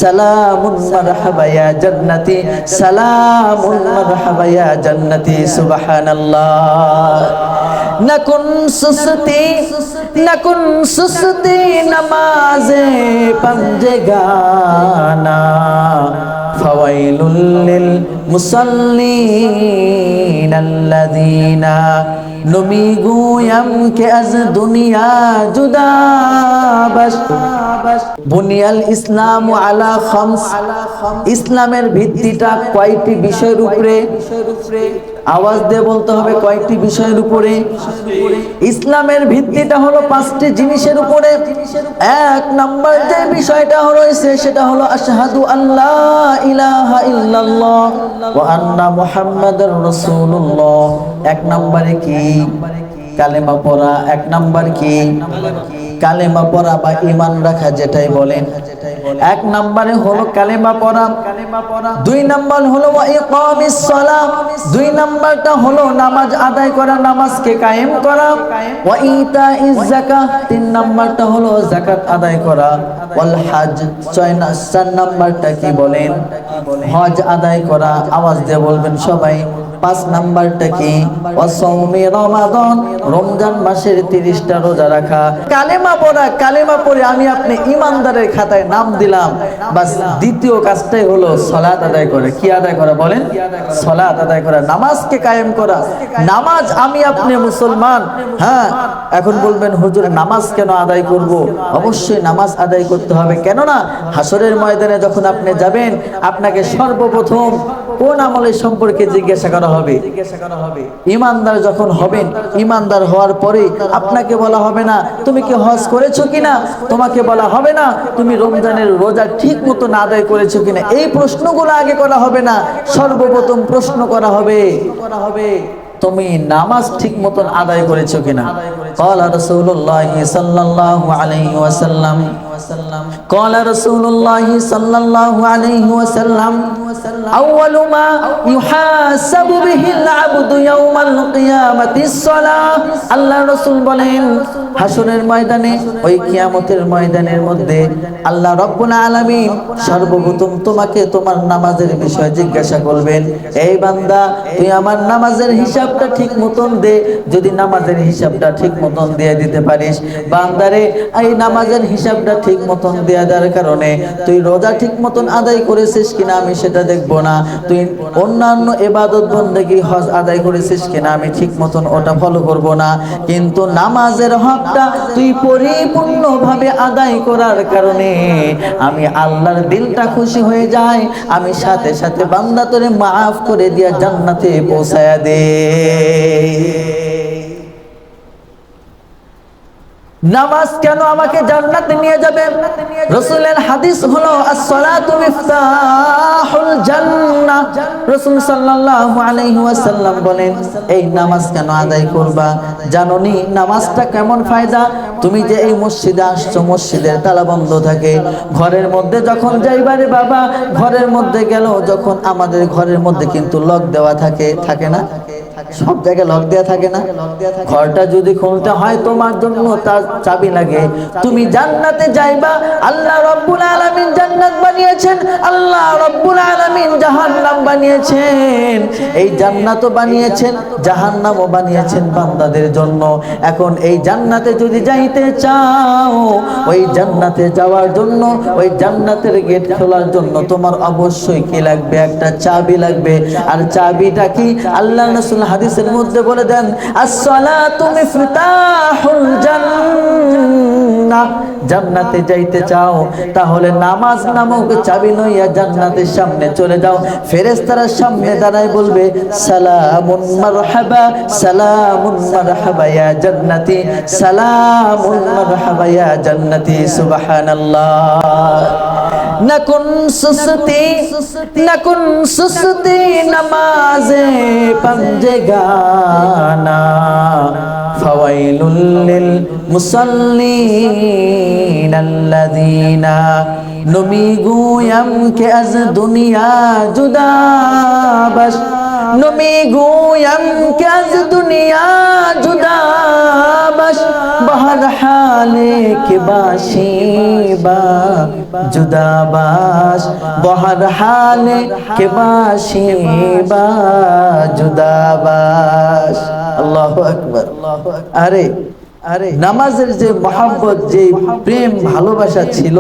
সালামুন মারহাবা ইয়া জান্নাতি, সালামুন মারহাবা ইয়া জান্নাতি। সুবহানাল্লাহ। নকুন সুস্তি, নকুন সুস্তি নমাজে পঞ্জগানা, ফাওয়াইলুল লিল মুসাল্লিন আল্লাযীনা নমিগুয়াম কে আজ দুনিয়া জুদা বাস। বুনিয়াল ইসলাম আলা খামস, ইসলামের ভিত্তিটা কয়টি বিষয়ের উপরে? আওয়াজ দিয়ে বলতে হবে, কয়টি বিষয়ের উপরে? ইসলামের ভিত্তিটা হলো 5টি জিনিসের উপরে। এক নাম্বার যে বিষয়টা রয়েছে সেটা হলো আশহাদু আল্লা ইলাহা ইল্লাল্লাহ ওয়া আন্না মুহাম্মাদুর রাসূলুল্লাহ। এক নম্বরে কি? কালেমা পড়া। এক নাম্বার কি? কালেমা পড়া বা ঈমান রাখা, যেটাই বলেন। এক নম্বরে হলো কালেমা পড়া। 2 নম্বর হলো ওয়া ইকামিস সালাহ, 2 নম্বরটা হলো নামাজ আদায় করা, নামাজকে কায়েম করা। ওয়া ইতাইজ যাকাত, 3 নম্বরটা হলো যাকাত আদায় করা। ওয়াল হজ, 4 নম্বরটা কি বলেন? হজ আদায় করা। আওয়াজ দিয়ে বলবেন সবাই। 5 নম্বরটা কি? ওয়াসাউমি রমাদান, রমজান মাসের 30টা রোজা রাখা। কালেমা পড়া, কালেমা পড়ে আমি আপনি ইমানদারের খাতায় নাম দিলাম, বাস। দ্বিতীয় কাজটাই হলো সালাত আদায় করা। কি আদায় করা বলেন? সালাত আদায় করা, নামাজকে কায়েম করা। নামাজ আমি আপনি মুসলমান। হ্যাঁ, এখন বলবেন হুজুর নামাজ কেন আদায় করব? অবশ্যই নামাজ আদায় করতে হবে। কেননা হাসরের ময়দানে যখন আপনি যাবেন, আপনাকে সর্বপ্রথম কোন আমলের সম্পর্কে জিজ্ঞাসা করা হবে? ইমানদার যখন হবেন, ইমানদার হওয়ার পরে আপনাকে বলা হবে না তুমি কি হজ করেছো কিনা, তোমাকে বলা হবে না তুমি রমজানের রোজা ঠিক মতো না আদায় করেছো কিনা। এই প্রশ্নগুলো আগে করা হবে না, সর্বপ্রথম প্রশ্ন করা হবে তুমি নামাজ ঠিক মতন আদায় করেছো কিনা। ক্বালা রাসূলুল্লাহ সাল্লাল্লাহু আলাইহি ওয়াসাল্লাম, ক্বালা রাসূলুল্লাহ সাল্লাল্লাহু আলাইহি ওয়াসাল্লাম, আউয়ালু মা ইউহাসাবু বিহিল আবদু ইয়াউমাল কিয়ামাতিস সালাহ। আল্লাহর রাসূল বলেন, হাসরের ময়দানে, ওই কিয়ামতের ময়দানের মধ্যে আল্লাহ রাব্বুল আলামিন সর্বপ্রথম তোমাকে তোমার নামাজের বিষয় জিজ্ঞাসা করবেন। এই বান্দা, তুই আমার নামাজের হিসাবটা ঠিক মতন দে। যদি নামাজের হিসাবটা ঠিক মতন দিয়ে দিতে পারিস, বান্দারে এই নামাজের হিসাবটা ঠিক মতন দেওয়া দেওয়ার কারণে তুই রোজা ঠিক মতন আদায় করেছিস কিনা আমি সেটা দেখবো না, তুই অন্যান্য ইবাদত বন্দেগী হজ আদায় করেছিস কিনা আমি ঠিক মতন ওটা ফলো করব না, কিন্তু নামাজের হকটা তুই পরিপূর্ণভাবে আদায় করার কারণে আমি আল্লাহর দিলটা খুশি হয়ে যায়, আমি সাথে সাথে বান্দা তোরে মাফ করে দিয়া জান্নাতে পৌঁছায়া দে। নামাজ কেন আমাকে জান্নাতে নিয়ে যাবে? রাসূলের হাদিস হলো as-সালাতু মিফতাহুল জান্নাহ। রাসূল সাল্লাল্লাহু আলাইহি ওয়াসাল্লাম বলেন, এই নামাজ কেন আদায় করবা জানোনি? নামাজটা কেমন ফায়দা? তুমি যে এই মসজিদে আসছো, মসজিদের তালা বন্ধ থাকে, ঘরের মধ্যে যখন যাইবারে বাবা, ঘরের মধ্যে গেল যখন, আমাদের ঘরের মধ্যে কিন্তু লক দেওয়া থাকে, থাকে না? সব জায়গায় লক দেওয়া থাকে না? ঘরটা যদি খুলতে হয় তোমার জন্য তার চাবি লাগে। তুমি জান্নাতে যাইবা, আল্লাহ রাব্বুল আলামিন জান্নাত বানিয়েছেন, আল্লাহ রাব্বুল আলামিন জাহান্নাম বানিয়েছেন। এই জান্নাতও বানিয়েছেন, জাহান্নামও বানিয়েছেন বান্দাদের জন্য। এখন এই জান্নাতে যদি যাইতে চাও, ওই জান্নাতে যাওয়ার জন্য, ওই জান্নাতের গেট খোলার জন্য তোমার অবশ্যই কি লাগবে? একটা চাবি লাগবে। আর চাবিটা কি? আল্লাহ রাসূল হাদিসের মধ্যে বলে দেন, as-সালাতু মিফতাহুল জান্নাহ। জান্নাতে যাইতে চাও তাহলে নামাজ নামক চাবি লইয়া জান্নাতের সামনে চলে যাও। ফেরেশতারা সামনে দাঁড়ায় বলবে, সালামুন মারহাবা, সালামুন মারহাবা ইয়া জান্নাতি, সালামুন মারহাবা ইয়া জান্নাতি। সুবহানাল্লাহ। নকুন সুস্তি, নকুন সুস্তি নমাজে পঞ্জগানা, ফাওয়াইলুল লিল মুসাল্লিন আল্লাযীনা নমিগুয়াম কে আজ দুনিয়া জুদা বাস। নমিগুয়াম কে আজ দুনিয়া জুদা বাস, বহর হালে কে বাশি বা जुदाबाश बहर हाले के बाशिबा जुदाबाश अल्लाहु আকবার আরে নামাজের যে মহব্বত যে প্রেম ভালোবাসা ছিল